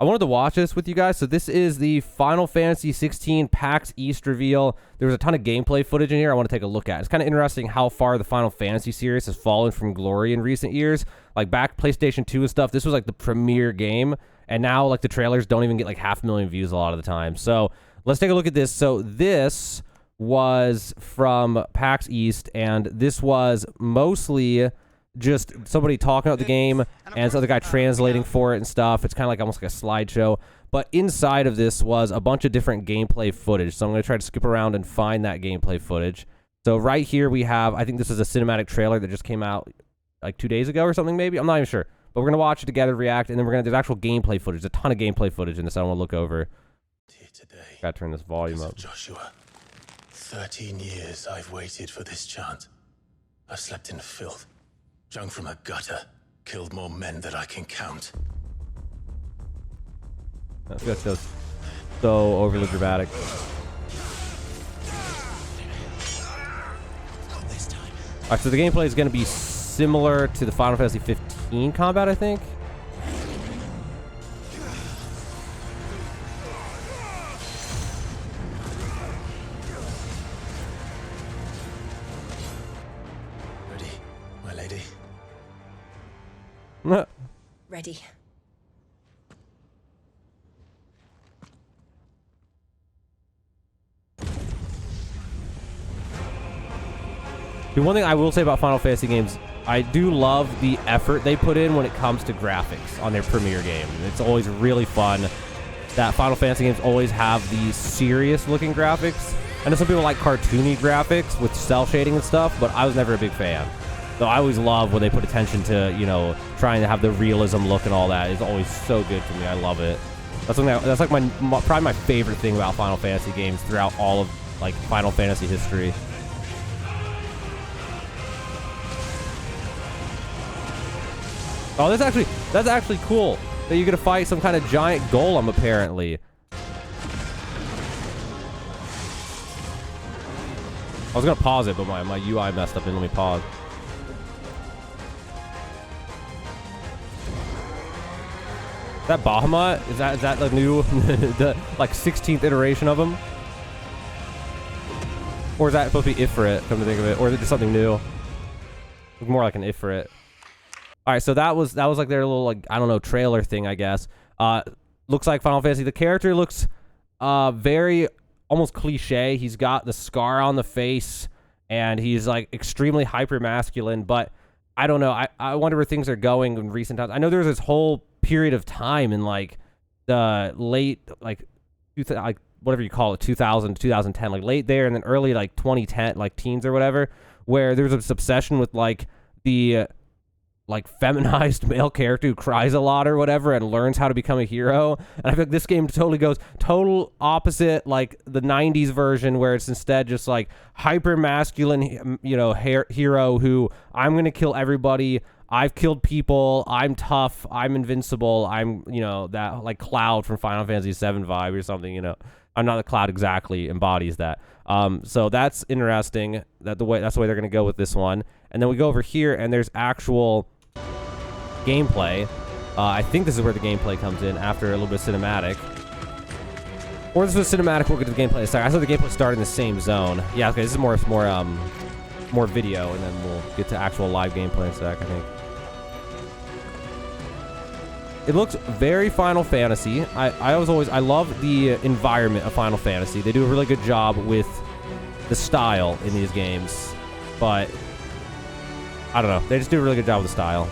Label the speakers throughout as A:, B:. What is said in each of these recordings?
A: I wanted to watch this with you guys. So this is the Final Fantasy 16 PAX East reveal. There was a ton of gameplay footage in here I want to take a look at. It's kind of interesting how far the Final Fantasy series has fallen from glory in recent years. Like back PlayStation 2 and stuff, this was like the premier game. And now like the trailers don't even get like 500,000 views a lot of the time. So let's take a look at this. So this was from PAX East, and this was mostly just somebody talking about the game and this other guy translating for it and stuff. It's kind of like almost like a slideshow. But inside of this was a bunch of different gameplay footage. So I'm going to try to skip around and find that gameplay footage. So right here we have, I think this is a cinematic trailer that just came out like 2 days ago or something maybe. I'm not even sure. But we're going to watch it together, react, and then there's actual gameplay footage. There's a ton of gameplay footage in this I want to look over. Got to turn this volume up.
B: Joshua, 13 years I've waited for this chance. I've slept in filth. Drunk from a gutter, killed more men than I can count.
A: That's so overly dramatic. Alright, so the gameplay is going to be similar to the Final Fantasy 15 combat, I think.
C: Ready.
A: The one thing I will say about Final Fantasy games, I do love the effort they put in when it comes to graphics on their premiere game. It's always really fun that Final Fantasy games always have these serious looking graphics. I know some people like cartoony graphics with cell shading and stuff, but I was never a big fan. So I always love when they put attention to, you know, trying to have the realism look and all that. It's always so good to me. I love it. That's something that's like probably my favorite thing about Final Fantasy games throughout all of like Final Fantasy history. Oh, that's actually cool that you're gonna fight some kind of giant golem apparently. I was gonna pause it, but my UI messed up and let me pause. Is that Bahamut? Is that the new, the like 16th iteration of him? Or is that supposed to be Ifrit, come to think of it? Or is it just something new? It's more like an Ifrit. Alright, so that was like their little, like, I don't know, trailer thing, I guess. Looks like Final Fantasy. The character looks very almost cliche. He's got the scar on the face, and he's like extremely hyper masculine, but I don't know. I wonder where things are going in recent times. I know there's this whole period of time in like the late like whatever you call it, 2000 to 2010, like late there, and then early like 2010, like teens or whatever, where there's this obsession with like the like feminized male character who cries a lot or whatever and learns how to become a hero. And I feel like this game totally goes total opposite, like the 90s version, where it's instead just like hyper masculine, you know, hero who, I'm gonna kill everybody, I've killed people, I'm tough, I'm invincible, I'm, you know, that like Cloud from Final Fantasy VII vibe or something, you know. I'm not the Cloud exactly embodies that. So that's interesting. That's the way they're gonna go with this one. And then we go over here and there's actual gameplay. I think this is where the gameplay comes in after a little bit of cinematic. Or this was cinematic, we'll get to the gameplay. Sorry, I thought the gameplay started in the same zone. Yeah, okay, this is more video, and then we'll get to actual live gameplay in a sec, I think. It looks very Final Fantasy. I love the environment of Final Fantasy. They do a really good job with the style in these games, but I don't know. They just do a really good job with the style.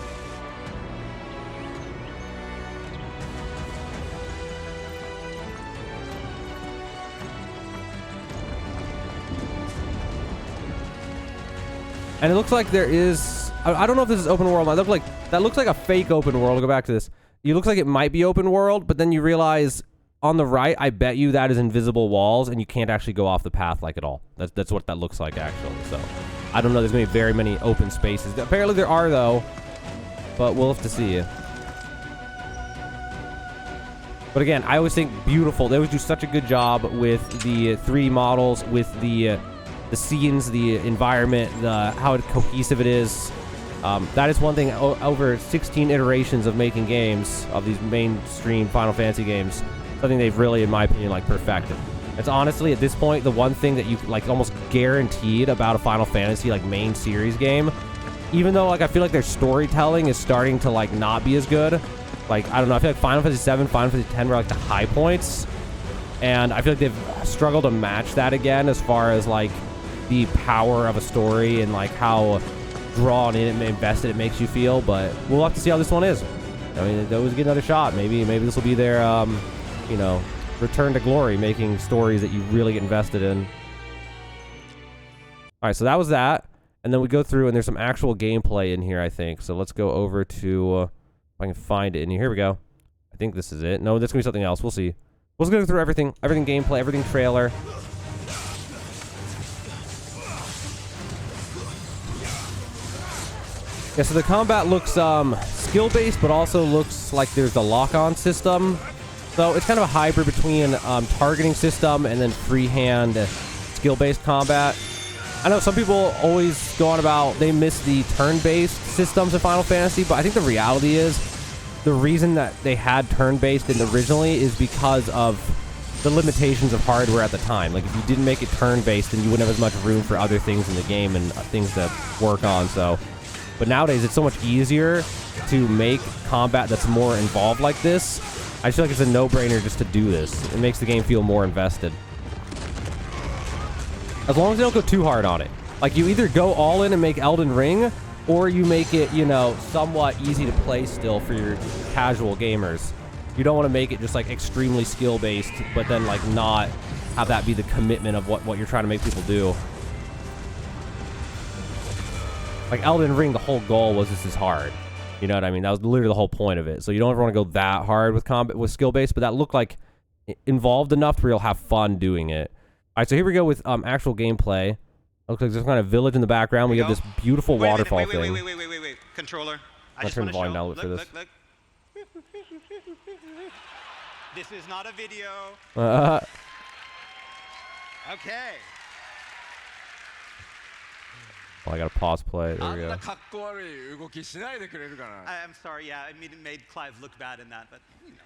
A: And it looks like there is, I don't know if this is open world. That looks like a fake open world. I'll go back to this. It looks like it might be open world, but then you realize on the right, I bet you that is invisible walls, and you can't actually go off the path like at all. That's what that looks like actually. So I don't know. There's gonna be very many open spaces. Apparently there are though, but we'll have to see. But again, I always think beautiful. They always do such a good job with the 3D models, with the scenes, the environment, how cohesive it is. That is one thing over 16 iterations of making games of these mainstream Final Fantasy games, something they've really, in my opinion, like perfected. It's honestly at this point the one thing that you like almost guaranteed about a Final Fantasy like main series game. Even though like I feel like their storytelling is starting to like not be as good. Like I don't know, I feel like Final Fantasy 7, Final Fantasy 10 were like the high points, and I feel like they've struggled to match that again as far as like the power of a story and like how drawn in and invested it makes you feel. But we'll have to see how this one is. I mean, they always get another shot. Maybe this will be their you know, return to glory, making stories that you really get invested in. All right, so that was that. And then we go through, and there's some actual gameplay in here, I think. So let's go over to, if I can find it in here. Here we go. I think this is it. No, this going to be something else. We'll see. We'll go through everything gameplay, everything trailer. Yeah, so the combat looks skill-based, but also looks like there's a lock-on system. So it's kind of a hybrid between targeting system and then freehand skill-based combat. I know some people always go on about they miss the turn-based systems in Final Fantasy, but I think the reality is the reason that they had turn-based originally is because of the limitations of hardware at the time. Like if you didn't make it turn-based, then you wouldn't have as much room for other things in the game and things to work on. So, but nowadays it's so much easier to make combat that's more involved like this. I feel like it's a no-brainer just to do this. It makes the game feel more invested. As long as they don't go too hard on it. Like, you either go all in and make Elden Ring, or you make it, you know, somewhat easy to play still for your casual gamers. You don't want to make it just, like, extremely skill-based, but then, like, not have that be the commitment of what you're trying to make people do. Like, Elden Ring, the whole goal was this is hard. You know what I mean? That was literally the whole point of it. So you don't ever want to go that hard with combat, with skill-based, but that looked like involved enough where you'll have fun doing it. All right, so here we go with actual gameplay. Looks like there's kind of village in the background. We have this beautiful waterfall thing.
D: Wait. Controller.
A: I'll turn the volume down for this.
D: Look. This is not a video. Okay.
A: Oh, I gotta pause play. There we go.
D: I'm sorry, yeah, I mean, it made Clive look bad in that, but you know,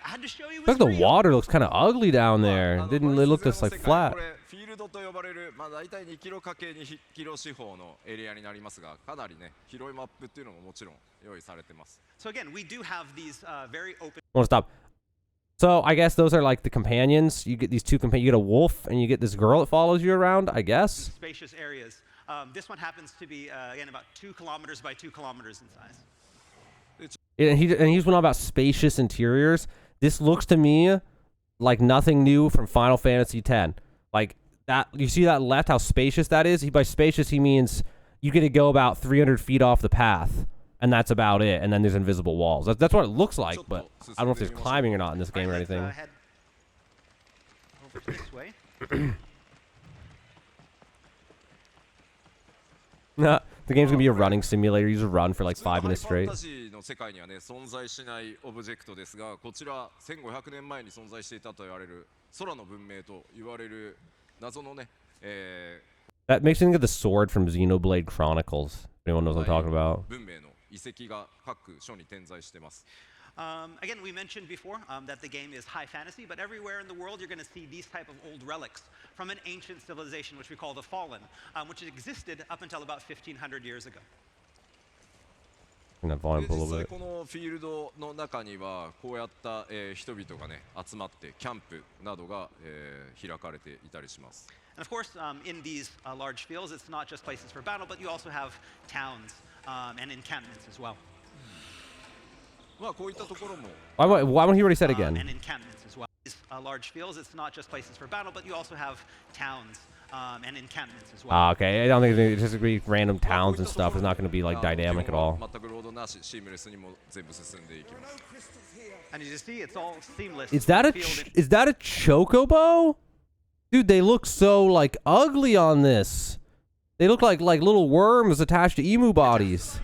D: I had to show you.
A: Look, the water looks kind of ugly down there. Didn't it look just like flat?
D: So again, we do have these very open.
A: I want to stop. So I guess those are like the companions. You get these two companions. You get a wolf and you get this girl that follows you around, I guess.
D: Spacious areas. This one happens to be again about 2 kilometers by 2 kilometers in size.
A: And he's one about spacious interiors. This looks to me like nothing new from Final Fantasy X. Like that, you see that left, how spacious that is? By spacious, he means you get to go about 300 feet off the path, and that's about it. And then there's invisible walls. That's what it looks like, but I don't know if there's climbing or not in this game or anything.
D: Head over this way.
A: Nah, the game's gonna be a running simulator. You just run for like 5 minutes straight. That makes me think of the sword from Xenoblade Chronicles. Anyone knows what I'm talking about?
D: Again, we mentioned before that the game is high fantasy, but everywhere in the world you're going to see these type of old relics from an ancient civilization, which we call the Fallen, which existed up until about 1,500 years ago.
A: Turn that volume up a little bit.
D: And of course, in these large fields, it's not just places for battle, but you also have towns and encampments as well.
A: Why won't he already said again?
D: And encampments as well. These large fields, it's not just places for battle, but you also have towns and encampments as well.
A: Okay, I don't think it's just gonna be random towns and stuff. It's not gonna be like dynamic at all.
D: And as you see, it's all seamless.
A: Is that a chocobo? Dude, they look so like ugly on this. They look like little worms attached to emu bodies.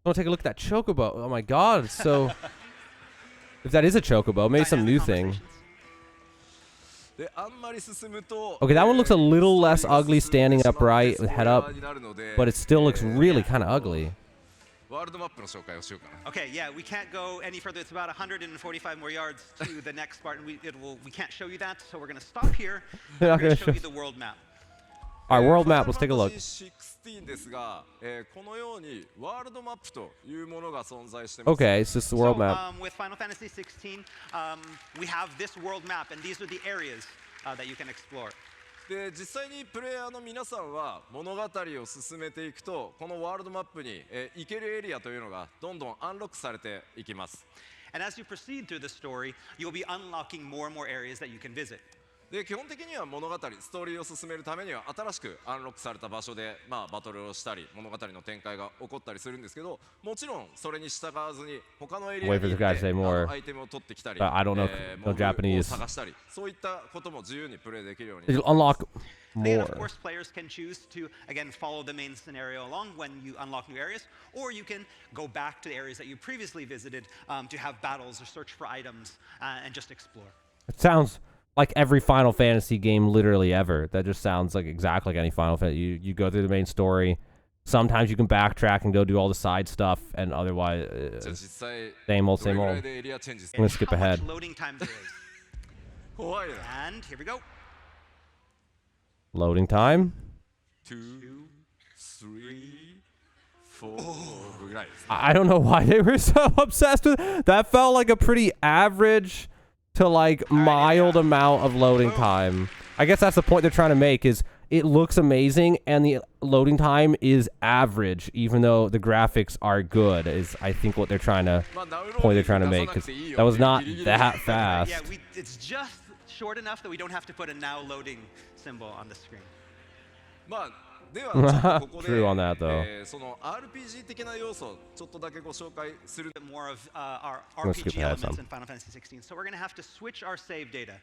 A: I want to take a look at that chocobo. Oh my god, it's so... If that is a chocobo, maybe some new thing. Okay, that one looks a little less ugly standing upright with head up, but it still looks really kind of ugly.
D: Okay, yeah, we can't go any further. It's about 145 more yards to the next part, and we can't show you that, so we're going to stop here.
A: They're
D: We're
A: not
D: going
A: gonna
D: to show
A: show-
D: you the world map.
A: All right, world map. Let's take a look.
E: 16ですが、このようにワールドマップというものが存在してます。
A: Okay, it's just the world
D: So,
A: map.
D: with Final Fantasy 16, we have this world map, and these are the areas that you can explore.
E: で実際にプレイヤーの皆さんは物語を進めていくとこのワールドマップに、行けるエリアというのがどんどんアンロックされていきます。
D: And as you proceed through the story, you'll be unlocking more and more areas that you can visit.
E: で基本的には物語ストーリーを進めるためには新しくアンロックされた場所で、バトルをしたり物語の展開が起こったりするんですけどもちろんそれに従わずに他のエリア
A: Wait
E: に
A: for
E: 行
A: the guy to say
E: って
A: more.
E: アイテムを取ってきたり
A: I don't know,
E: モ
A: no
E: ブを
A: Japanese.
E: 探したりそういったことも自由にプレイできるように
A: It'll unlock
D: Again, of
A: more.
D: course, players can choose to, again, follow the main scenario along when you unlock new areas, or you can go back to the areas that you previously visited to have battles or search for items and just explore.
A: It sounds like every Final Fantasy game literally ever. That just sounds like exactly like any Final Fantasy. You go through the main story. Sometimes you can backtrack and go do all the side stuff, and otherwise,
E: じゃあ実際
A: same old,
E: どれ
A: same
E: ぐら
A: old.
E: いでエリアチェンジす
A: I'm
E: る
A: gonna skip
D: How
A: ahead.
D: much loading time there is.
E: 怖いな
D: And here we go.
A: Loading time.
E: 2 3 4ぐらいですね
A: I don't know why they were so obsessed with that. Felt like a pretty average to like mild amount of loading time. I guess that's the point they're trying to make is it looks amazing and the loading time is average even though the graphics are good is I think what they're trying to
E: まあダウンロード
A: point
E: に
A: they're trying to
E: 出さ
A: make
E: なく
A: because
E: ていいよ
A: that was not
E: ギリギリ
A: that
E: ギリ
A: fast.
D: Yeah, it's just short enough that we don't have to put a now loading symbol on the screen.
E: まあではちょっとここで
A: True on that, though.
E: その RPG 的な要素をちょっとだけご紹介する
D: Bit more of our
A: Let's skip
D: RPG
A: ahead
D: elements
A: some.
D: in Final Fantasy 16. So we're going to have to switch our save data.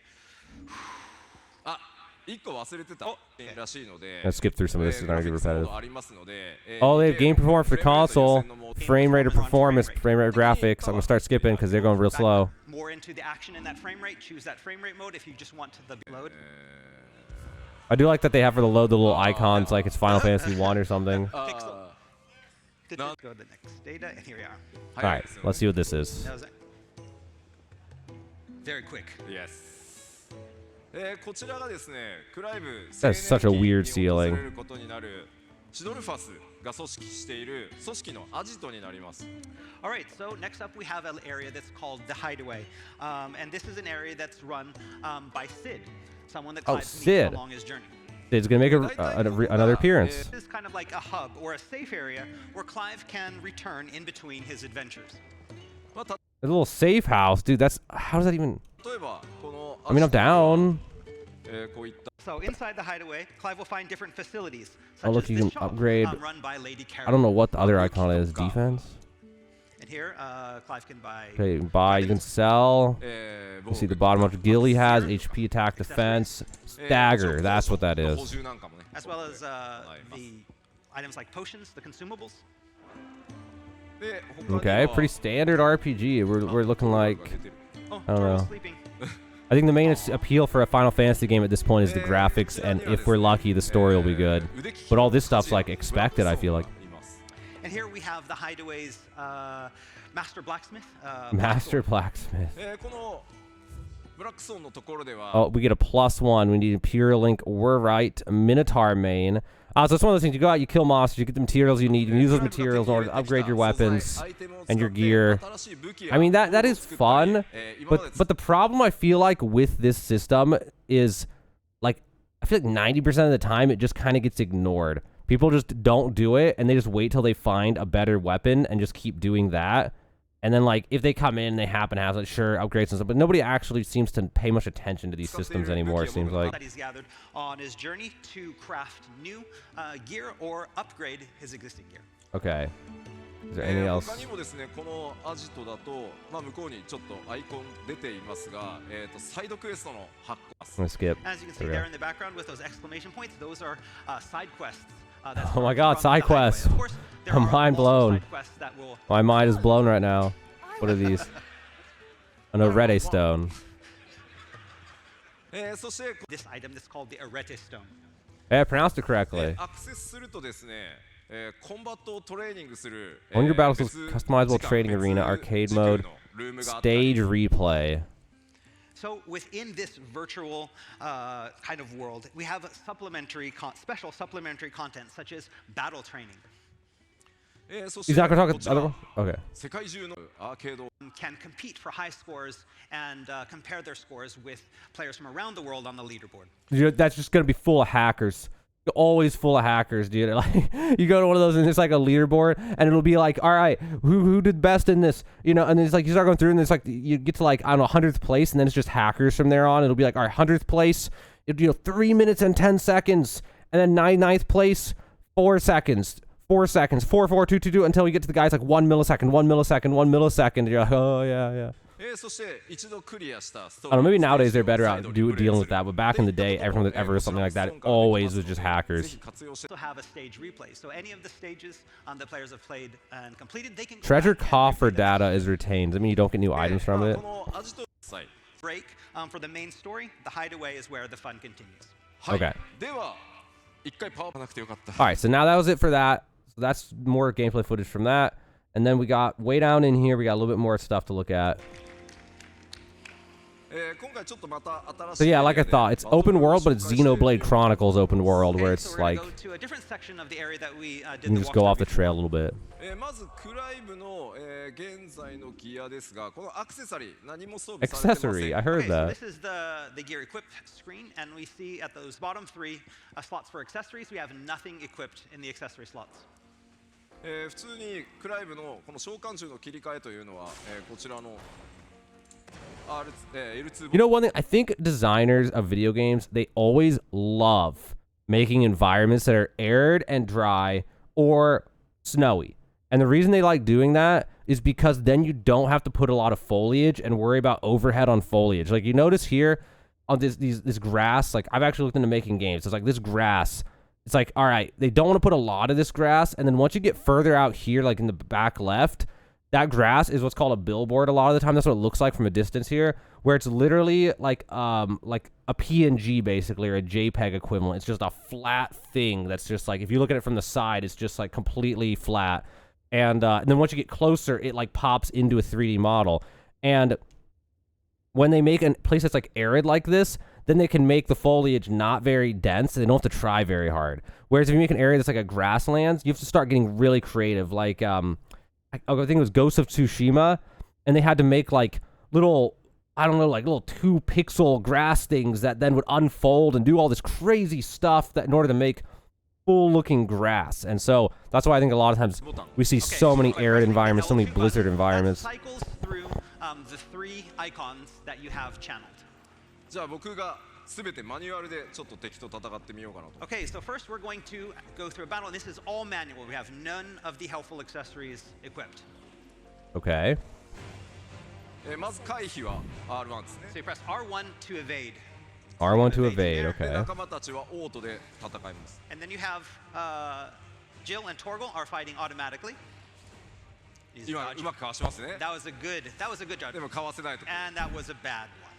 E: あ1個忘れてたらしいので
A: Let's skip through some of this. It's gonna get
E: グラフィックスモー
A: repetitive.
E: ドありますので
A: Oh, they have game performance for
E: フレームレート優
A: console,
E: 先のモード
A: frame rate of performance, frame rate of graphics. I'm gonna start skipping because they're going real slow.
D: More into the action in that frame rate. Choose that frame rate mode if you just want the load.
A: I do like that they have for the load the little icons like it's Final Fantasy 1 or something.
D: Pixel.
E: No.
D: Go to the next data, and here we are.
A: All right, let's see what this is.
D: That was it. Very quick.
E: Yes こちらがですねクライブ
A: That's such a weird
E: 青年
A: ceiling.
E: 期に訪れることになるシドルファスが組織している組織のアジトになります
D: All right, so next up we have an area that's called the Hideaway. And this is an area that's run by Sid, someone that
A: Oh,
D: Clive meets
A: Sid.
D: along his journey.
A: It's gonna make another appearance.
D: This is kind of like a hub or a safe area where Clive can return in between his adventures.
E: まあ
A: A little safe house, dude. How does that even?
E: 例えばこの
A: I mean, I'm down.
E: こういった
D: So inside the Hideaway, Clive will find different facilities.
A: Oh,
D: Such
A: look,
D: as
A: you
D: this
A: can
D: shop,
A: upgrade-
D: run by Lady Carol.
A: I don't know what the other icon is. Defense.
D: And here, Clive can buy.
A: Okay, you can buy. You can sell.
E: え
A: You see the bottom of Gilly has HP, attack, defense, stagger. That's what that
E: 補
A: is.
E: 充なんかもね
D: As well as the items like potions, the consumables.
E: で他には
A: Okay, pretty standard RPG. We're looking like.
D: Oh,
A: I don't
D: Jorah's
A: know.
D: sleeping.
A: I think the main appeal for a Final Fantasy game at this point is the graphics, and if we're lucky, the story will be good. But all this stuff's like expected. I feel like.
D: And here we have the Hideaway's Master Blacksmith.
A: Master Blacksmith.
E: このブラックソーンのところでは
A: Oh, we get a +1. We need Pure Link. We're right. Minotaur main. So it's one of those things. You go out, you kill monsters, you get the materials you need. You can use those materials in order to upgrade your weapons and your gear. I mean, that is fun. But the problem I feel like with this system is, like, I feel like 90% of the time it just kind of gets ignored. People just don't do it, and they just wait till they find a better weapon and just keep doing that. And then, like, if they come in, they happen to have, like, sure, upgrades and stuff, but nobody actually seems to pay much attention to these systems anymore, it seems like.
D: That he's gathered on his journey to craft new gear or upgrade his existing gear.
A: Okay. Is there anything else?
E: 他にもですねこのアジトだと、まあ、向こうにちょっとアイコン出ていますが、サイドクエストの発行
A: I'm gonna skip.
D: As you can see
A: There we
D: there
A: go.
D: in the background with those exclamation points, those are side quests. That's
A: Oh my
D: from
A: God,
D: the
A: side
D: Hideaway.
A: quests.
D: Of course, there
A: I'm
D: are
A: mind
D: also
A: blown.
D: side quests that will
A: My mind is blown right now. What are these? An Arete stone.
E: そして
D: This item is called the Arete stone.
A: Hey, I pronounced it correctly.
E: アクセスするとですね、コンバットをトレーニングする
A: On your battlefield,
E: 別
A: customizable
E: 時間
A: trading
E: 別
A: arena, arcade
E: 時空
A: mode,
E: のルームがあったり
A: stage replay.
D: So within this virtual kind of world, we have special supplementary content such as battle training.
E: そして
A: He's not gonna talk
E: こちら
A: other one? Okay.
E: 世界中のアーケード
D: Can compete for high scores and compare their scores with players from around the world on the leaderboard.
A: Dude, that's just gonna be full of hackers. Always full of hackers, dude. Like, you go to one of those and it's like a leaderboard, and it'll be like, all right, who did best in this, you know? And it's like you start going through, and it's like you get to like, I don't know, 100th place, and then it's just hackers from there on. It'll be like, all right, 100th place, 3 minutes and 10 seconds, and then 99th place, 4 seconds. 4 seconds, 4, 4, 2, 2, 2, until you get to the guys like 1 millisecond, 1 millisecond, 1 millisecond. You're like, oh yeah.
E: そして一度クリアしたスト
A: I don't know, maybe
E: ーリー
A: nowadays they're better
E: 再
A: at
E: 度リプレイ
A: dealing
E: す
A: with
E: る
A: that, but back in the day, everyone that ever was something like that, it always was just hackers.
E: ぜひ活用して
D: Also have a stage replay. So any of the stages the players have played and completed, they can go
A: Treasure
D: back and
A: coffer
D: replay them.
A: data is retained. I mean, you don't get new items from it.
E: このアジトサイ
D: Break for the main story. The Hideaway is where the fun continues.
E: はい
A: Okay.
E: では一回パワーなくてよかった
A: All right, so now that was it for that. So that's more gameplay footage from that. And then we got way down in here, we got a little bit more stuff to look at.
E: 今回ちょっっとまた新し
A: So
E: い
A: yeah, like I
E: エリアで
A: thought, it's
E: バトルを
A: open world, but it's
E: 紹介している
A: Xenoblade Chronicles open world, where
D: Okay,
A: it's
D: so we're
A: like
D: gonna go to a different section of the area that we
A: you
D: did
A: can
D: the
A: just go off the
D: walkthrough
A: trail a little bit.
E: まずクライブの、現在のギアですがこのアクセサリー何も装備されてません
A: Accessory, I heard
D: Okay, so
A: that.
D: this is the gear equipped screen, and we see at those bottom three slots for accessories, we have nothing equipped in the accessory slots.
E: 普通にクライブのこの召喚獣の切り替えというのは、こちらの L2
A: You know one thing, I think designers of video games, they always love making environments that are arid and dry or snowy. And the reason they like doing that is because then you don't have to put a lot of foliage and worry about overhead on foliage. Like you notice here on this grass, like I've actually looked into making games. It's like this grass, it's like, all right, they don't want to put a lot of this grass. And then once you get further out here, like in the back left, that grass is what's called a billboard a lot of the time. That's what it looks like from a distance here, where it's literally like a PNG basically, or a JPEG equivalent. It's just a flat thing that's just like, if you look at it from the side, it's just like completely flat. And then once you get closer, it like pops into a 3D model. And when they make a place that's like arid like this, then they can make the foliage not very dense. They don't have to try very hard. Whereas if you make an area that's like a grasslands, you have to start getting really creative. Like, I think it was Ghost of Tsushima, and they had to make like little, I don't know, like little 2-pixel grass things that then would unfold and do all this crazy stuff that in order to make full-looking grass. And so that's why I think a lot of times we see
D: Okay,
A: so many
D: by
A: arid
D: pressing the
A: environments, so many
D: L2
A: blizzard
D: button,
A: environments.
D: That cycles through the three icons that you have channeled.
E: じゃあ僕が全てマニュアルでちょっと敵と戦ってみようかなと
D: Okay, so first we're going to go through a battle, and this is all manual. We have none of the helpful accessories equipped.
A: Okay.
E: まず回避は R1 ですね
D: So you press R1 to evade.
A: R1 to evade,
E: で
A: okay.
E: 仲間たちはオートで戦います
D: And then you have Jill and Torgal are fighting automatically. He's
E: 今
D: dodging.
E: うまくかわしますね
D: That was a good job.
E: でもかわせないと
D: And that was a bad one.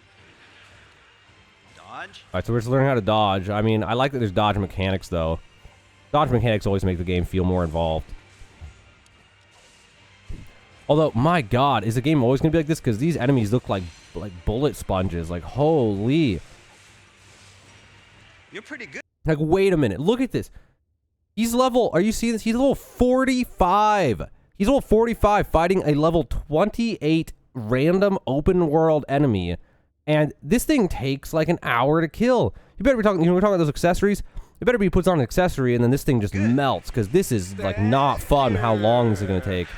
D: Dodge.
A: All right, so we're just learning how to dodge. I mean, I like that there's dodge mechanics, though. Dodge mechanics always make the game feel more involved. Although, my God, is the game always going to be like this? Because these enemies look like bullet sponges. Like, holy.
D: You're pretty good.
A: Like, wait a minute. Look at this. He's level, are you seeing this? He's level 45. He's level 45 fighting a level 28 random open world enemy. And this thing takes like an hour to kill. You better be talking, we're talking about those accessories. It better be puts on an accessory and then this thing just melts, because this is like not fun how long this is going to take.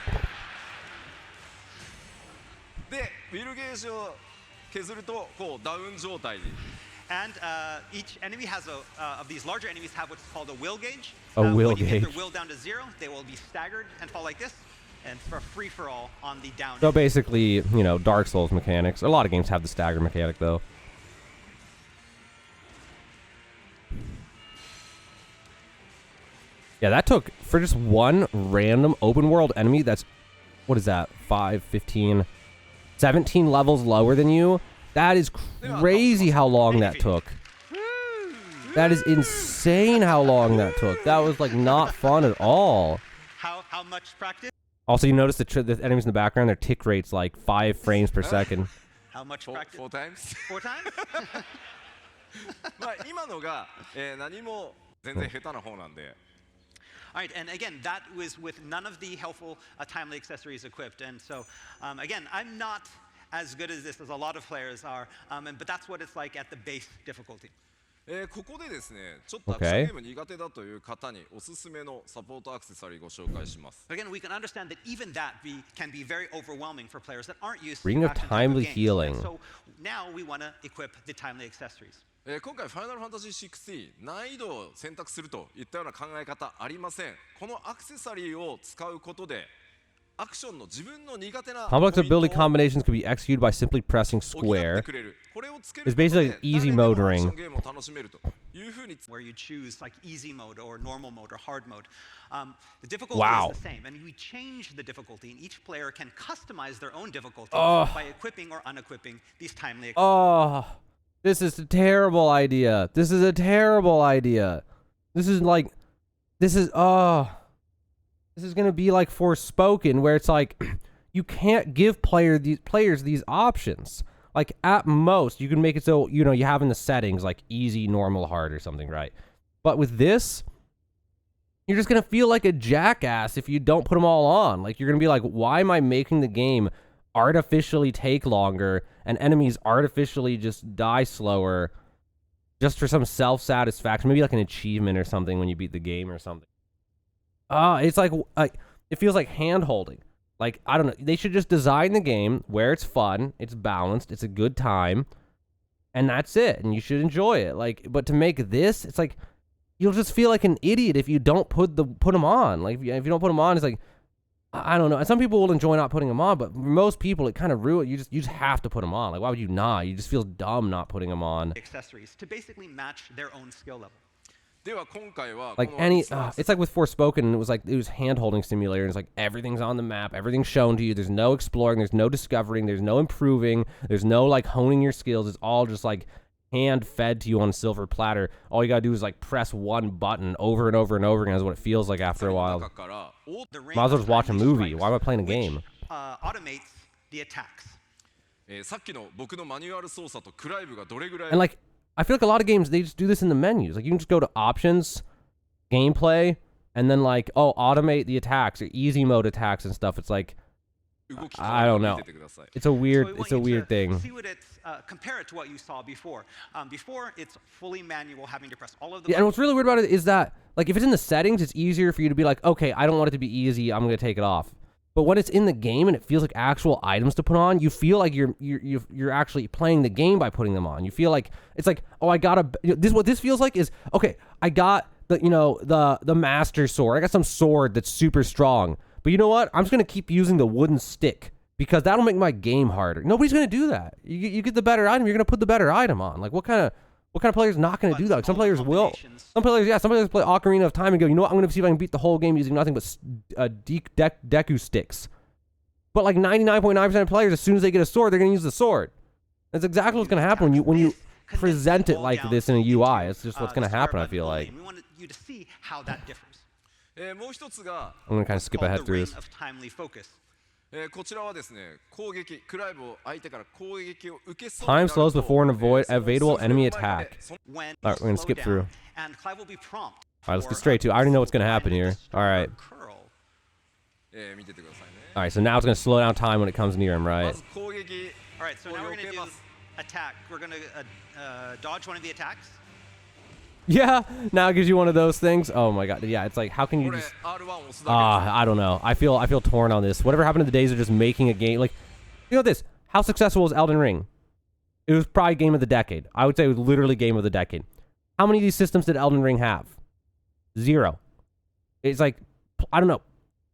E: でウィルゲージを削るとこうダウン状態に
D: And each enemy has of these larger enemies have what's called a will gauge.
A: A will
D: when you get
A: gauge.
D: their will down to 0, they will be staggered and fall like this, and for free for all on the down.
A: So basically, you know, Dark Souls mechanics. A lot of games have the stagger mechanic, though. Yeah, that took, for just one random open world enemy that's, what is that, 5, 15, 17 levels lower than you, That is crazy how long that took. That is insane how long that took. That was like not fun at all.
D: How much practice?
A: Also, you notice the enemies in the background, their tick rate's like 5 frames per second.
D: How much practice?
E: 4 times?
D: 4 times?
E: まあ今のが、何も全然下手な方なんで。
D: All right, and again, that was with none of the helpful timely accessories equipped. And so, again, I'm not as good as this as a lot of players are, but that's what it's like at the base difficulty.
E: ここでですね、ちょっとアクションゲーム苦手だという方におすすめのサポートアクセサリーご紹介します。
D: Again, we can understand that even that can be very overwhelming for players that aren't used to
A: Ring of
D: action type
A: timely
D: games.
A: healing.
D: And so now we want to equip the timely accessories.
E: 今回ファイナルファンタジー16難易度を選択するといったような考え方ありません。このアクセサリーを使うことでアクションの自分の苦手な
A: Complex ability combinations can be executed by simply pressing square. It's basically an easy mode ring.
D: Where you choose like easy mode or normal mode or hard mode. The difficulty is the same, and we change the difficulty, and each player can customize their own difficulty by equipping or unequipping these timely.
A: This is a terrible idea. This is a terrible idea. This is gonna be like Forspoken, where it's like you can't give players these options. Like at most, you can make it so you have in the settings like easy, normal, hard, or something, right? But with this, you're just gonna feel like a jackass if you don't put them all on. Like you're gonna be like, why am I making the game artificially take longer and enemies artificially just die slower just for some self-satisfaction? Maybe like an achievement or something when you beat the game or something. It's like it feels like hand-holding. Like, I don't know. They should just design the game where it's fun, it's balanced, it's a good time, and that's it. And you should enjoy it. Like, but to make this, it's like you'll just feel like an idiot if you don't put them on. Like, if you don't put them on, it's like I don't know. And some people will enjoy not putting them on, but for most people, it kind of ruins. You just have to put them on. Like, why would you not? You just feel dumb not putting them on.
D: Accessories to basically match their own skill level.
A: Like it's like with Forspoken, it was hand-holding simulator, and it's like everything's on the map, everything's shown to you. There's no exploring, there's no discovering, there's no improving, there's no like honing your skills. It's all just like hand-fed to you on a silver platter. All you gotta do is like press one button over and over and over again. Is what it feels like after a while. Might as well just watch a movie. Why am I playing a game?
D: Automates the attacks.
E: And
A: like, I feel like a lot of games, they just do this in the menus. Like, you can just go to options, gameplay, and then like, automate the attacks or easy mode attacks and stuff. It's like, I don't know. It's a weird, thing.
D: See what it's, compare it to what you saw before. Before, it's fully manual, having to press all of the
A: buttons. And what's really weird about it is that, like, if it's in the settings, it's easier for you to be like, okay, I don't want it to be easy, I'm going to take it off. But when it's in the game and it feels like actual items to put on, you feel like you're actually playing the game by putting them on. You feel like it's like, I got what this feels like is, okay, I got the master sword. I got some sword that's super strong. But you know what? I'm just gonna keep using the wooden stick because that'll make my game harder. Nobody's gonna do that. You get the better item, you're gonna put the better item on. Like what kind of player is not gonna do that? Like, some players will. Some players play Ocarina of Time and go, you know what? I'm gonna see if I can beat the whole game using nothing but Deku sticks. But like 99.9% of players, as soon as they get a sword, they're gonna use the sword. That's exactly what's gonna happen when you present it like this in a UI. It's just what's gonna happen. I feel like.
D: We wanted you to see how that differs.
A: I'm gonna kind of skip ahead through this. Time slows before an avoidable enemy attack. Alright, we're gonna skip through. Alright, let's get straight to it. I already know what's gonna happen here. Alright. Alright, so now it's gonna slow down time when it comes near him, right?
D: Alright, so now we're gonna do attack. We're gonna dodge one of the attacks.
A: Yeah, now it gives you one of those things. Oh my god, yeah, it's like, how can you just... I don't know. I feel torn on this. Whatever happened to the days of just making a game, like, you know this, how successful was Elden Ring? It was probably game of the decade. I would say it was literally game of the decade. How many of these systems did Elden Ring have? 0. It's like, I don't know.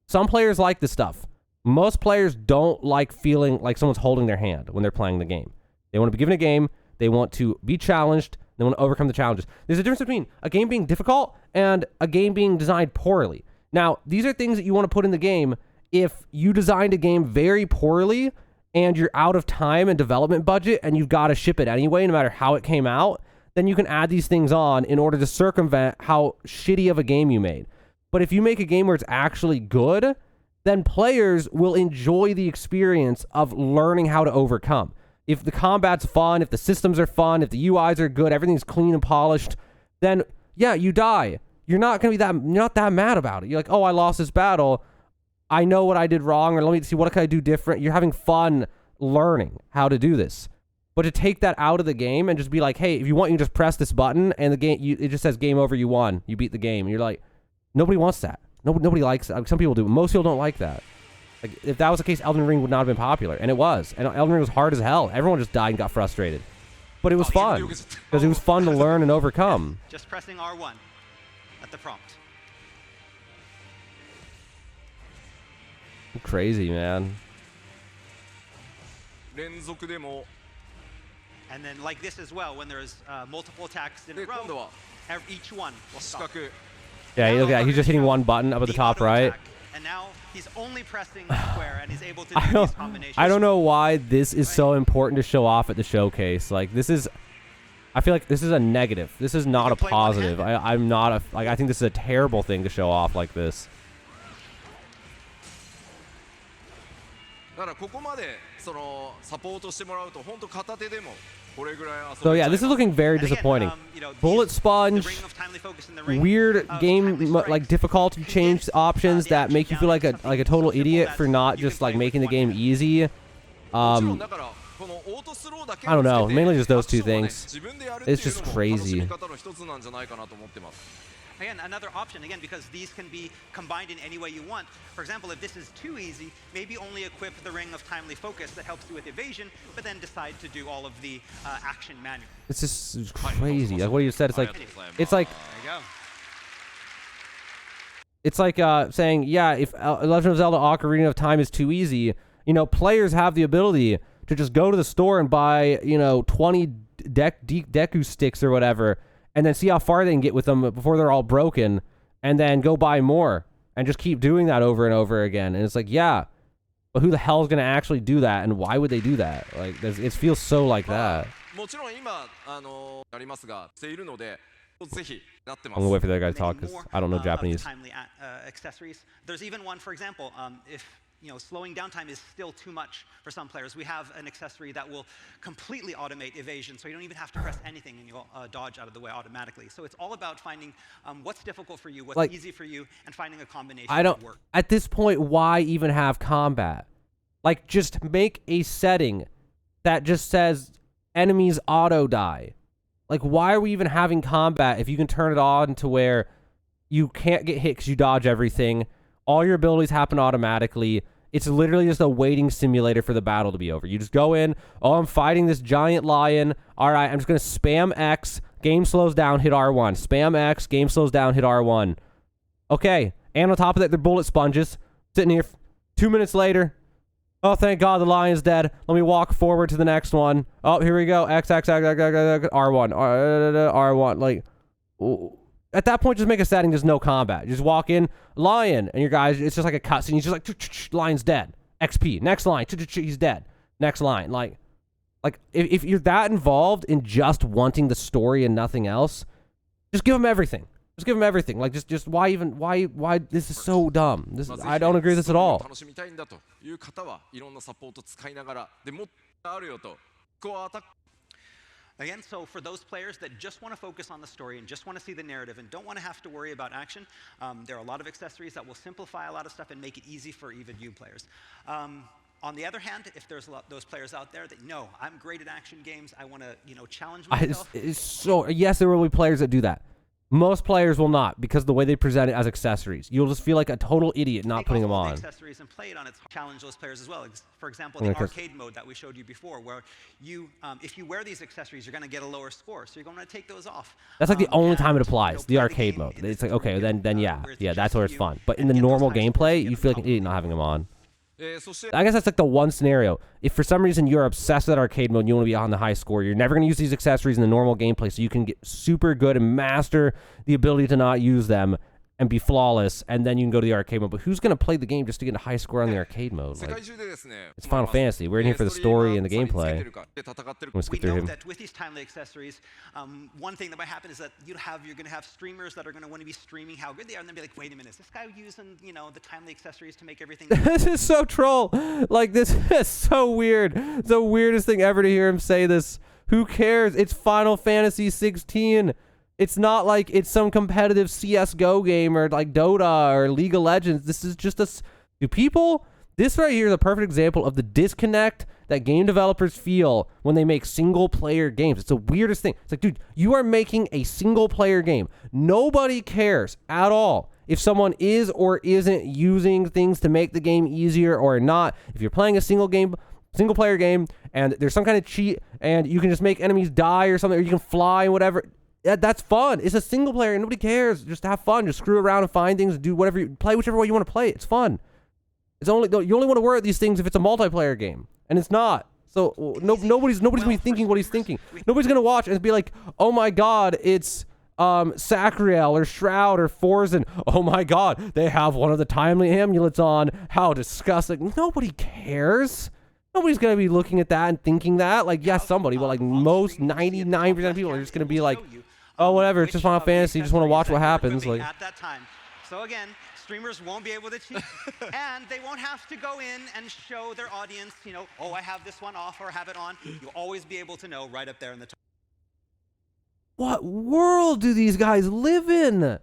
A: Some players like this stuff. Most players don't like feeling like someone's holding their hand when they're playing the game. They want to be given a game, they want to be challenged, they want to overcome the challenges. There's a difference between a game being difficult and a game being designed poorly. Now, these are things that you want to put in the game. If you designed a game very poorly and you're out of time and development budget and you've got to ship it anyway, no matter how it came out, then you can add these things on in order to circumvent how shitty of a game you made. But if you make a game where it's actually good, then players will enjoy the experience of learning how to overcome. If the combat's fun, if the systems are fun, if the UIs are good, everything's clean and polished, then yeah, you die. You're not you're not that mad about it. You're like, oh, I lost this battle. I know what I did wrong, or let me see, what can I do different? You're having fun learning how to do this. But to take that out of the game and just be like, hey, if you want, you can just press this button and the game, it just says game over, you won, you beat the game. And you're like, nobody wants that. Nobody likes that. Some people do, but most people don't like that. Like, if that was the case, Elden Ring would not have been popular, and it was. And Elden Ring was hard as hell. Everyone just died and got frustrated. But it was fun, because it was fun to learn and overcome.
D: Just pressing R1 at the prompt.
A: Crazy, man.
E: 連続でも
D: And then like this as well, when there's multiple attacks in a
E: で今度
D: row,
E: は
D: each one will
E: 四
D: stop.
E: 角
A: Yeah, look at that. He's just hitting one button up at the top
D: auto
A: right.
D: attack. And now he's only pressing square and he's able to do these combinations.
A: I don't know why this is so important to show off at the showcase. Like, this is, I feel like this is a negative. This is not a positive. I'm not a, like, I think this is a terrible thing to show off like this.
E: だからここまでそのサポートしてもらうと本当片手でもこれぐらい遊べちゃいます
A: So yeah, this is looking very
D: And again,
A: disappointing.
D: you know,
A: Bullet
D: these-
A: sponge,
D: the ring of timely focus and the ring
A: weird
D: of
A: game
D: timely strike
A: like difficulty change
D: condense,
A: options
D: the
A: that
D: action
A: make you
D: down
A: feel like
D: into
A: a
D: something
A: total
D: so simple
A: idiot
D: that
A: for not
D: you can
A: just like
D: play with
A: making the
D: one
A: game
D: hand.
A: easy.
E: もちろんだからこのオートスローだけ
A: I don't know,
E: をつけて
A: mainly just those two
E: アクションをね
A: things.
E: 自分でやるっていう
A: It's just
E: のも楽しみ
A: crazy.
E: 方の一つなんじゃないかなと思ってます
D: Again, another option, again, because these can be combined in any way you want. For example, if this is too easy, maybe only equip the ring of timely focus that helps you with evasion, but then decide to do all of the action manually.
A: It's just crazy. Like what you said, it's like,
D: There
A: it's like,
D: you go.
A: it's like saying, yeah, if Legend of Zelda Ocarina of Time is too easy, you know, players have the ability to just go to the store and buy, you know, 20 Deku sticks or whatever, and then see how far they can get with them before they're all broken, and then go buy more, and just keep doing that over and over again. And it's like, yeah, but who the hell is going to actually do that, and why would they do that? Like, it feels so like that.
E: もちろん今ありますがしているのでぜひなってま
A: I'm
E: す
A: gonna wait for that guy to
D: Many
A: talk, because
D: more,
A: I don't know
D: of the
A: Japanese.
D: timely accessories. There's even one, for example, if you know slowing down time is still too much for some players, we have an accessory that will completely automate evasion, so you don't even have to press anything and you'll dodge out of the way automatically. So it's all about finding what's difficult for you, what's
A: Like,
D: easy for you, and finding a combination
A: I don't,
D: that works.
A: at this point, why even have combat? Like, just make a setting that just says enemies auto die. Like, why are we even having combat if you can turn it on to where you can't get hit because you dodge everything, all your abilities happen automatically, it's literally just a waiting simulator for the battle to be over. You just go in, oh, I'm fighting this giant lion, all right, I'm just going to spam X, game slows down, hit R1, spam X, game slows down, hit R1. Okay, and on top of that, they're bullet sponges, sitting here 2 minutes later, oh, thank God the lion's dead. Let me walk forward to the next one. Oh, here we go. X, R1, R1. Like, at that point, just make a setting, there's no combat. You just walk in, lion, and your guys, it's just like a cutscene. He's just like, lion's dead. XP. Next line, he's dead. Next line. Like if you're that involved in just wanting the story and nothing else, just give them everything. Just give them everything. Like, just why this is so dumb. I don't agree with this at all.
E: 楽しみたいんだという方はいろんなサポート使いながらでもっとあるよとこうアタック
D: Again, so for those players that just want to focus on the story and just want to see the narrative and don't want to have to worry about action, there are a lot of accessories that will simplify a lot of stuff and make it easy for even new players. On the other hand, if there's those players out there that know I'm great at action games, I want to challenge myself.
A: Yes, there will be players that do that. Most players will not, because the way they present it as accessories. You'll just feel like a total idiot not putting them on.
D: Accessories and play it on its challenge those players as well. For example, the arcade mode that we showed you before, where you, if you wear these accessories, you're going to get a lower score, so you're going to take those off.
A: That's like the only time it
D: and,
A: applies, the
D: play
A: arcade
D: game
A: mode.
D: in
A: It's
D: this
A: like, okay,
D: different
A: then
D: game,
A: yeah,
D: where it's
A: that's
D: just
A: where it's
D: you
A: fun. But in
D: and
A: the
D: get those
A: normal
D: high scores
A: gameplay,
D: and
A: you
D: get
A: feel like an
D: the
A: idiot not having them on.
E: そして
A: I guess that's like the one scenario. If for some reason you're obsessed with that arcade mode and you want to be on the high score, you're never going to use these accessories in the normal gameplay, so you can get super good and master the ability to not use them and be flawless, and then you can go to the arcade mode. But who's going to play the game just to get a high score on the arcade mode?
E: 世
A: Like,
E: 界中でですね
A: it's Final Fantasy. We're in here for the story and the gameplay. Let's
D: We
A: skip through
D: know
A: him.
D: that with these timely accessories, one thing that might happen is that you're going to have streamers that are going to want to be streaming how good they are, and then be like, wait a minute, is this guy using the timely accessories to make everything?
A: This is so troll. Like, this is so weird. It's the weirdest thing ever to hear him say this. Who cares? It's Final Fantasy 16. It's not like it's some competitive CSGO game or like Dota or League of Legends. This is just this right here is a perfect example of the disconnect that game developers feel when they make single player games. It's the weirdest thing. It's like, dude, you are making a single player game. Nobody cares at all if someone is or isn't using things to make the game easier or not. If you're playing a single player game and there's some kind of cheat and you can just make enemies die or something, or you can fly and whatever, that's fun. It's a single player and nobody cares. Just have fun. Just screw around and find things, do whatever, play whichever way you want to play. It's fun. You only want to worry about these things if it's a multiplayer game, and it's not. So nobody's gonna be thinking what he's thinking. Nobody's gonna watch and be like, oh my god, it's Sacriel or Shroud or Forzen. Oh my god, they have one of the timely amulets on. How disgusting. Nobody cares. Nobody's gonna be looking at that and thinking that. Like, yes, somebody, but like most 99% of people are just gonna be like, oh, whatever, it's just Final Fantasy. You just want to watch what happens. Like,
D: at that time. So again, streamers won't be able to cheat, and they won't have to go in and show their audience, oh, I have this one off or have it on. You'll always be able to know right up there in the top.
A: what world do these guys live in?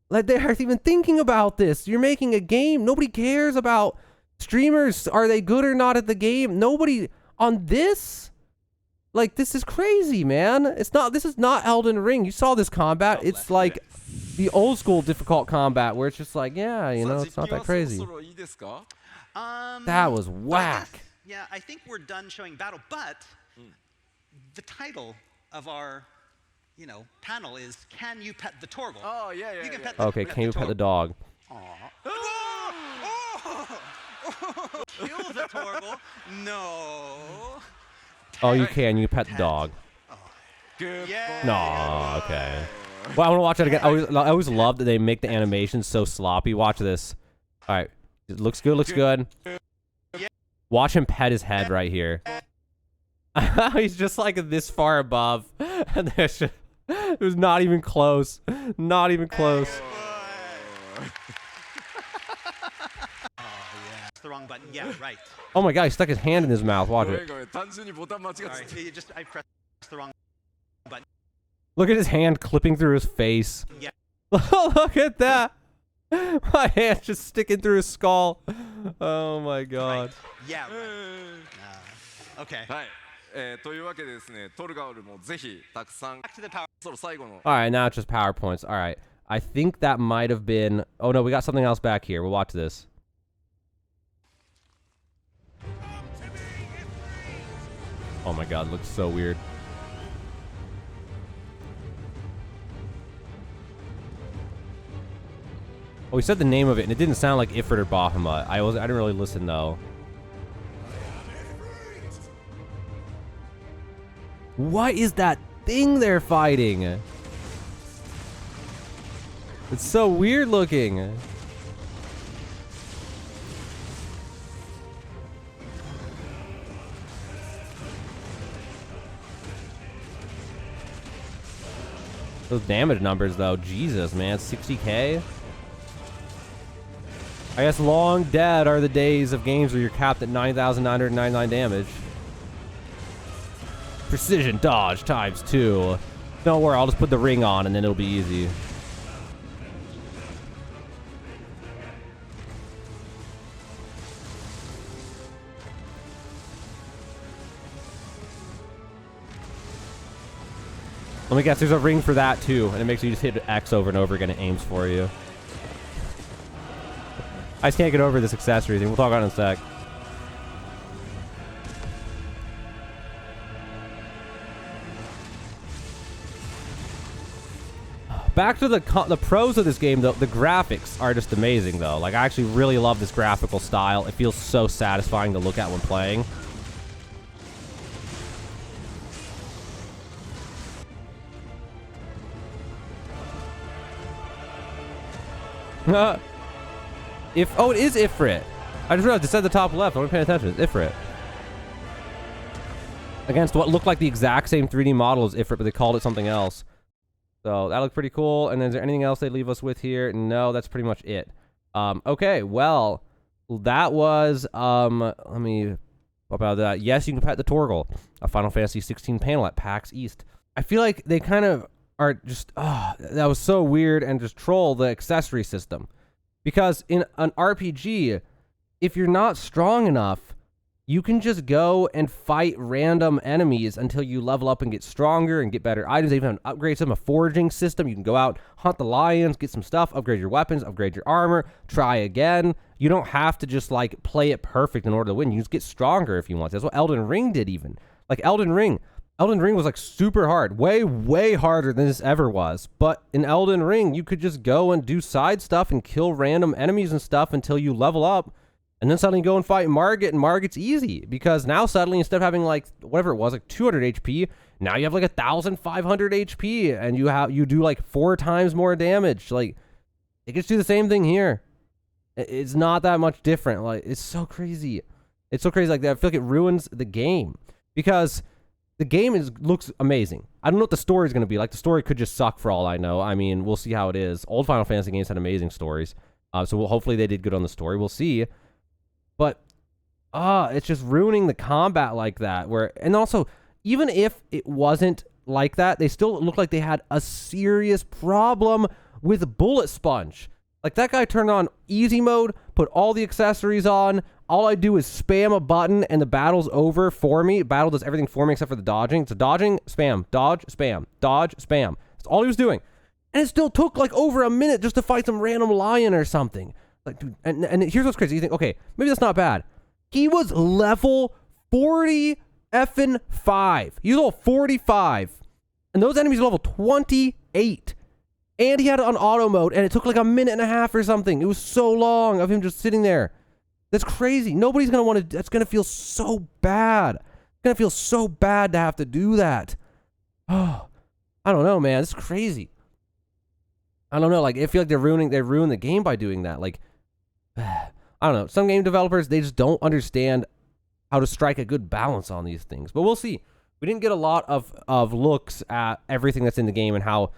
A: Like, they aren't even thinking about this. You're making a game. Nobody cares about streamers. Are they good or not at the game? Nobody on this. Like, this is crazy, man. This is not Elden Ring. You saw this combat. It's like the old school difficult combat where it's just like, yeah, it's not that crazy. That was whack.
D: Yeah, I think we're done showing battle, but the title of our, panel is "Can you pet the Torgal?"
E: Oh, yeah.
D: You can pet
A: Okay, can you pet the dog?
D: Kill the Torgal? No.
A: Oh, you can. You pet the dog.
D: Yeah.
A: No, okay. Well, I want to watch it again. I always love that they make the animations so sloppy. Watch this. All right. It looks good. Looks good. Watch him pet his head right here. He's just like this far above. And it was not even close. Not even close.
D: That's the wrong button. Yeah, right.
A: Oh my god, he stuck his hand in his mouth. Watch it.
D: Sorry, I pressed the wrong button.
A: Look at his hand clipping through his face.
D: Yeah.
A: Look at that. My hand just sticking through his skull. Oh my god.
D: Right. Yeah. Right. Okay.
E: はいというわけでですね、トルガルもぜひたくさん
D: Back to the power.
E: その最後の
A: Alright, now it's just PowerPoints. Alright. I think that might have been... Oh no, we got something else back here. We'll watch this. Oh my god, it looks so weird. Oh, he said the name of it, and it didn't sound like Ifrit or Bahamut. I didn't really listen, though. What is that thing they're fighting? It's so weird looking. Those damage numbers, though. Jesus, man. 60k? I guess long dead are the days of games where you're capped at 9,999 damage. Precision dodge times 2. Don't worry, I'll just put the ring on and then it'll be easy. Let me guess, there's a ring for that too, and it makes you just hit X over and over again. It aims for you. I just can't get over this accessory thing. We'll talk about it in a sec. Back to the pros of this game, though. The graphics are just amazing, though. Like, I actually really love this graphical style. It feels so satisfying to look at when playing. Oh, it is Ifrit. I just realized it said the top left. I wasn't paying attention. It's Ifrit. Against what looked like the exact same 3D model as Ifrit, but they called it something else. So that looked pretty cool. And then is there anything else they leave us with here? No, that's pretty much it. Okay, well, that was, let me pop out of that. Yes, you can pet the Torgal, a Final Fantasy 16 panel at PAX East. I feel like they kind of are just, that was so weird and just troll the accessory system. Because in an RPG, if you're not strong enough, you can just go and fight random enemies until you level up and get stronger and get better items. They even upgrade some, a foraging system. You can go out, hunt the lions, get some stuff, upgrade your weapons, upgrade your armor, try again. You don't have to just like play it perfect in order to win. You just get stronger if you want. That's what Elden Ring did even. Like Elden Ring was like super hard, way harder than this ever was. But in Elden Ring, you could just go and do side stuff and kill random enemies and stuff until you level up. And then suddenly go and fight Margit, and Margit's easy because now suddenly instead of having like whatever it was, like 200 HP, now you have like 1,500 HP, and you do like 4 times more damage. Like it gets to do the same thing here. It's not that much different. Like it's so crazy. It's so crazy like that. I feel like it ruins the game because the game looks amazing. I don't know what the story is going to be like. The story could just suck for all I know. I mean, we'll see how it is. Old Final Fantasy games had amazing stories, so hopefully they did good on the story. We'll see. But, it's just ruining the combat like that. And also, even if it wasn't like that, they still look like they had a serious problem with bullet sponge. Like, that guy turned on easy mode, put all the accessories on. All I do is spam a button, and the battle's over for me. The battle does everything for me except for the dodging. It's a dodging, spam, dodge, spam, dodge, spam. That's all he was doing. And it still took, like, over a minute just to fight some random lion or something. Like, dude, and here's what's crazy. You think, okay, maybe that's not bad. He was level 40 effing 5. He was level 45. And those enemies were level 28. And he had it on auto mode, and it took like a minute and a half or something. It was so long of him just sitting there. That's crazy. Nobody's going to want to, that's going to feel so bad. It's going to feel so bad to have to do that. Oh, I don't know, man. It's crazy. I don't know. Like, I feel like they ruined the game by doing that. Like, I don't know. Some game developers, they just don't understand how to strike a good balance on these things. But we'll see. We didn't get a lot of looks at everything that's in the game and how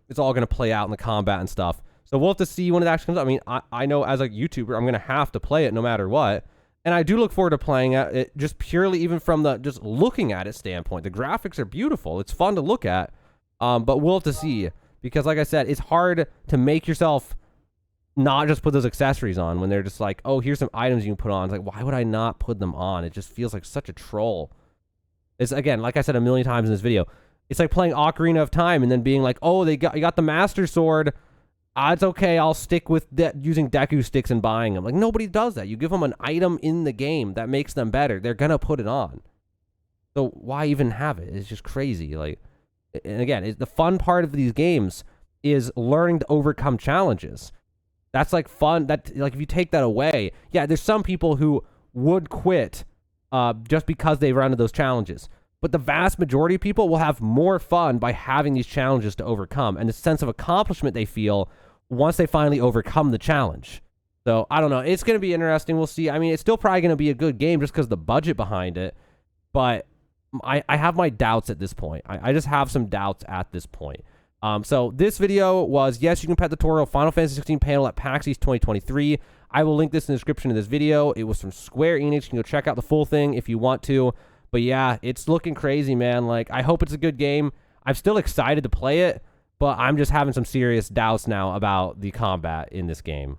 A: it's all going to play out in the combat and stuff. So we'll have to see when it actually comes out. I mean, I know as a YouTuber, I'm going to have to play it no matter what. And I do look forward to playing it just purely even from the just looking at it standpoint. The graphics are beautiful. It's fun to look at. But we'll have to see. Because like I said, it's hard to make yourself not just put those accessories on when they're just like, oh, here's some items you can put on. It's like, why would I not put them on? It just feels like such a troll. It's, again, like I said a million times in this video, it's like playing Ocarina of Time and then being like, oh, you got the Master Sword. It's okay, I'll stick with using Deku sticks and buying them. Like, nobody does that. You give them an item in the game that makes them better. They're going to put it on. So why even have it? It's just crazy. Like, and again, the fun part of these games is learning to overcome challenges. That's like fun. That like if you take that away, yeah, there's some people who would quit just because they run into those challenges. But the vast majority of people will have more fun by having these challenges to overcome and the sense of accomplishment they feel once they finally overcome the challenge. So I don't know. It's going to be interesting. We'll see. I mean, it's still probably going to be a good game just because of the budget behind it. But I have my doubts at this point. I just have some doubts at this point. So this video was, yes, you can pet the tutorial Final Fantasy 16 panel at PAX East 2023. I will link this in the description of this video. It was from Square Enix. You can go check out the full thing if you want to. But yeah, it's looking crazy, man. Like, I hope it's a good game. I'm still excited to play it, but I'm just having some serious doubts now about the combat in this game.